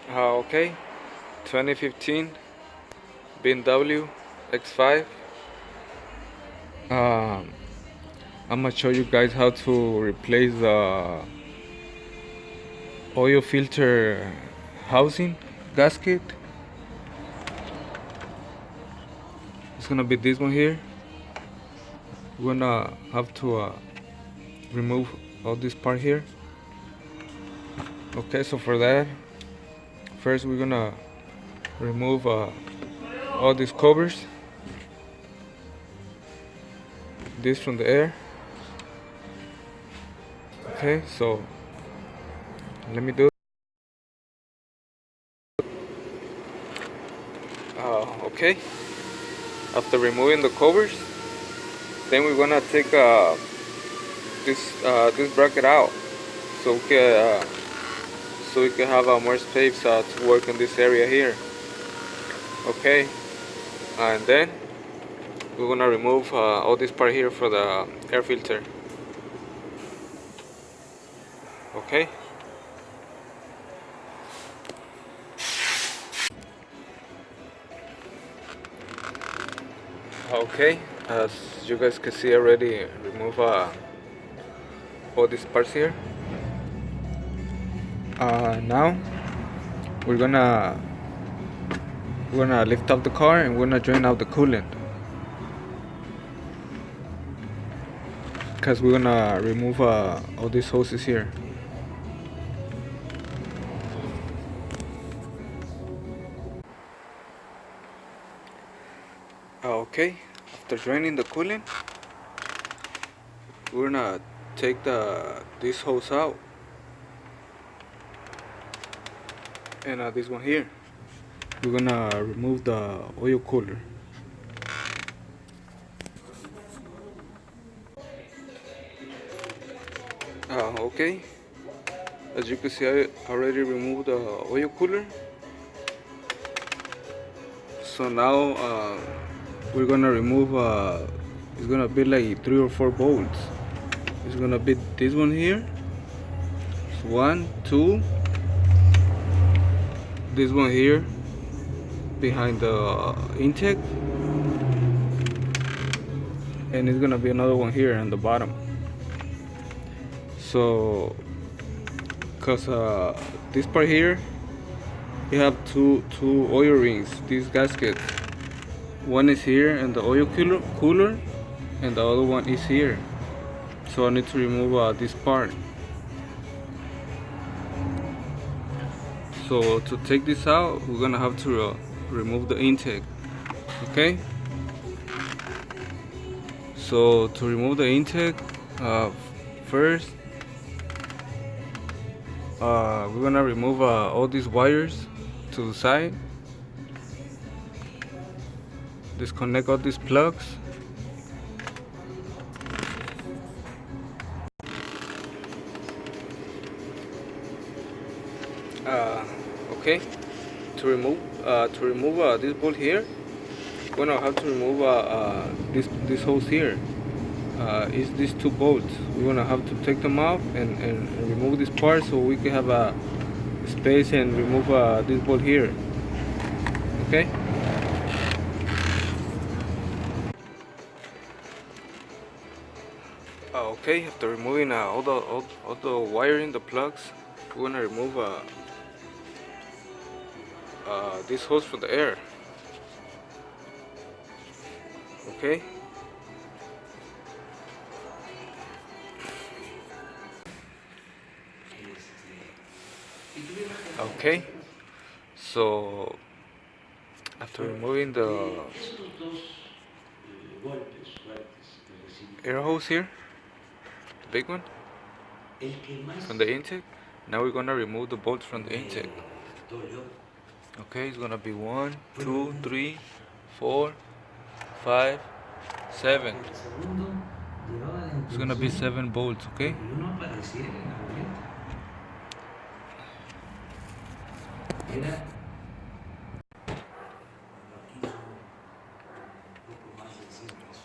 Okay, 2015 BMW X5. Um, I'm gonna show you guys how to replace the oil filter housing gasket. It's gonna be this one here. We're gonna have to remove all this part here. Okay, so for that, first we're gonna remove all these covers, this from the air. Okay, so let me do. Okay, after removing the covers, then we're gonna take this bracket out, so we can have more space to work in this area here. Okay, and then we're gonna remove all this part here for the air filter. Okay. Okay, as you guys can see, I already remove all these parts here. Now we're gonna lift up the car and we're gonna drain out the coolant, because we're gonna remove all these hoses here. Okay, after draining the coolant, we're gonna take this hose out, and this one here, we're gonna remove the oil cooler. Okay, as you can see, I already removed the oil cooler. So now we're gonna remove it's gonna be like 3 or 4 bolts. It's gonna be this one here. It's 1, 2. This one here behind the intake, and it's gonna be another one here on the bottom. So cause this part here, you have two oil rings, these gaskets. One is here and the oil cooler, and the other one is here. So I need to remove this part. So to take this out, we're gonna have to remove the intake. Okay. So to remove the intake, first we're gonna remove all these wires to the side. Disconnect all these plugs. Okay. To remove this bolt here, we're gonna have to remove this hose here. Is these 2 bolts? We're gonna have to take them off and remove this part so we can have a space and remove this bolt here. Okay. Okay. After removing all the wiring, the plugs, we're gonna remove this hose for the air. Okay. Okay. So after removing the air hose here, the big one from the intake, now we're gonna remove the bolts from the intake. Okay, it's gonna be 1, 2, 3, 4, 5, 7. It's gonna be 7 bolts. Okay.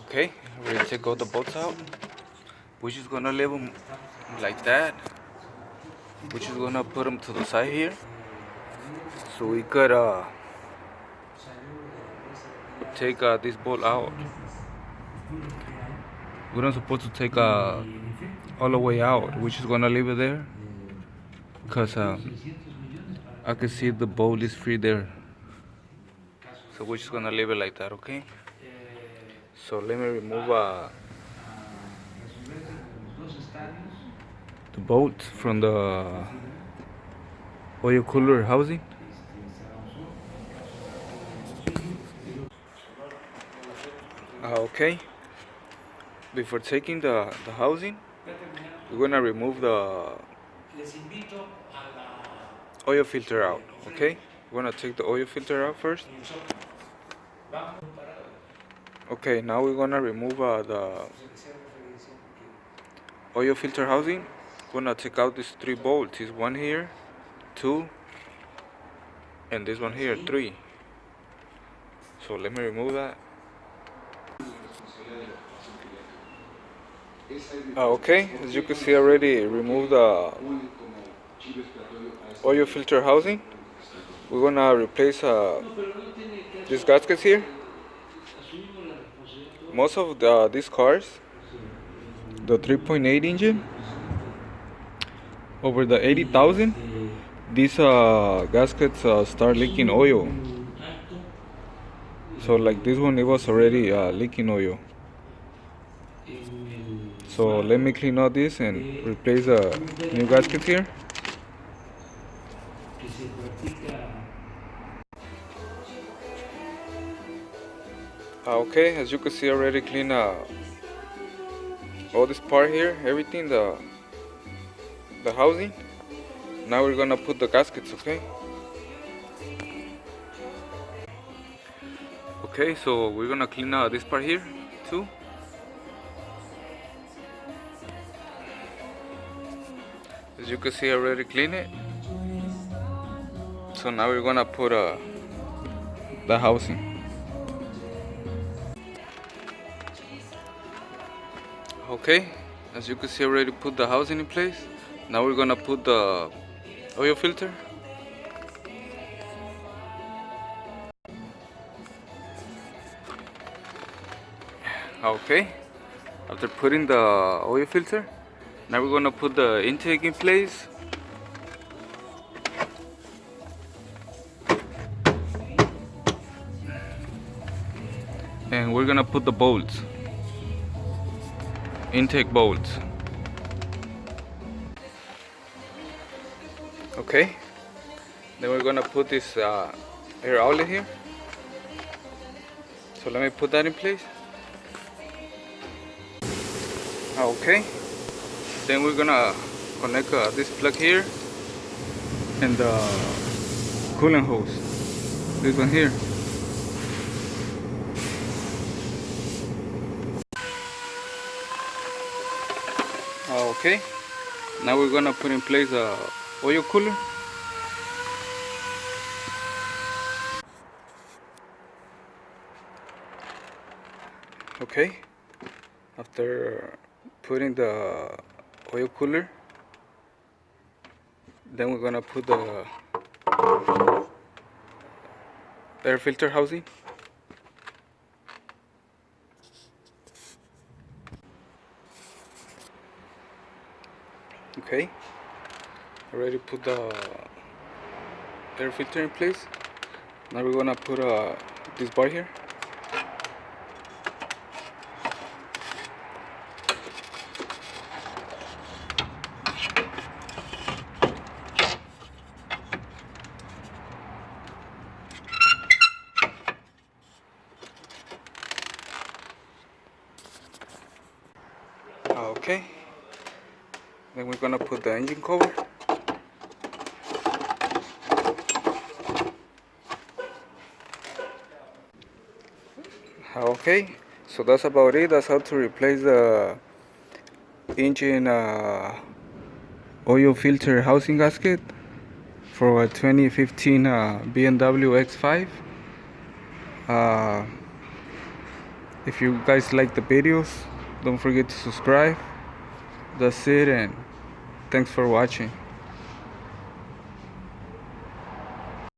Okay, we're gonna take all the bolts out. We're just gonna leave them like that. We're just gonna put them to the side here. So we could take this bolt out. We're not supposed to take all the way out. We're just gonna leave it there, cause I can see the bolt is free there. So we're just gonna leave it like that, okay? So let me remove the bolt from the oil cooler housing. Okay. Before taking the housing, we're gonna remove the oil filter out, okay? We're gonna take the oil filter out first. Okay, now we're gonna remove the oil filter housing. We're gonna take out these 3 bolts. This one here, 2, and this one here, 3. So let me remove that. Okay, as you can see, I already removed the oil filter housing. We're gonna replace these gaskets here. Most of these cars, the 3.8 engine, over the 80,000, these gaskets start leaking oil. So like this one, it was already leaking oil. So let me clean out this and replace the new gaskets here. Okay, as you can see, I already clean all this part here, everything, the housing. Now we're gonna put the gaskets, okay? Okay, so we're gonna clean out this part here too. As you can see, I already cleaned it. So now we're gonna put the housing. Okay, as you can see, I already put the housing in place. Now we're gonna put the oil filter. Okay, after putting the oil filter, now we're gonna put the intake in place. And we're gonna put the bolts, intake bolts. Okay, then we're gonna put this air outlet here. So let me put that in place. Okay, then we're gonna connect this plug here and the coolant hose, this one here. Okay, now we're gonna put in place a oil cooler. Okay, after putting the oil cooler, then we're gonna put the air filter housing. Okay, already put the air filter in place. Now we're gonna put this bar here. Okay, then we're gonna put the engine cover. Okay, so that's about it. That's how to replace the engine oil filter housing gasket for a 2015 BMW X5. If you guys like the videos, don't forget to subscribe. That's it, and thanks for watching.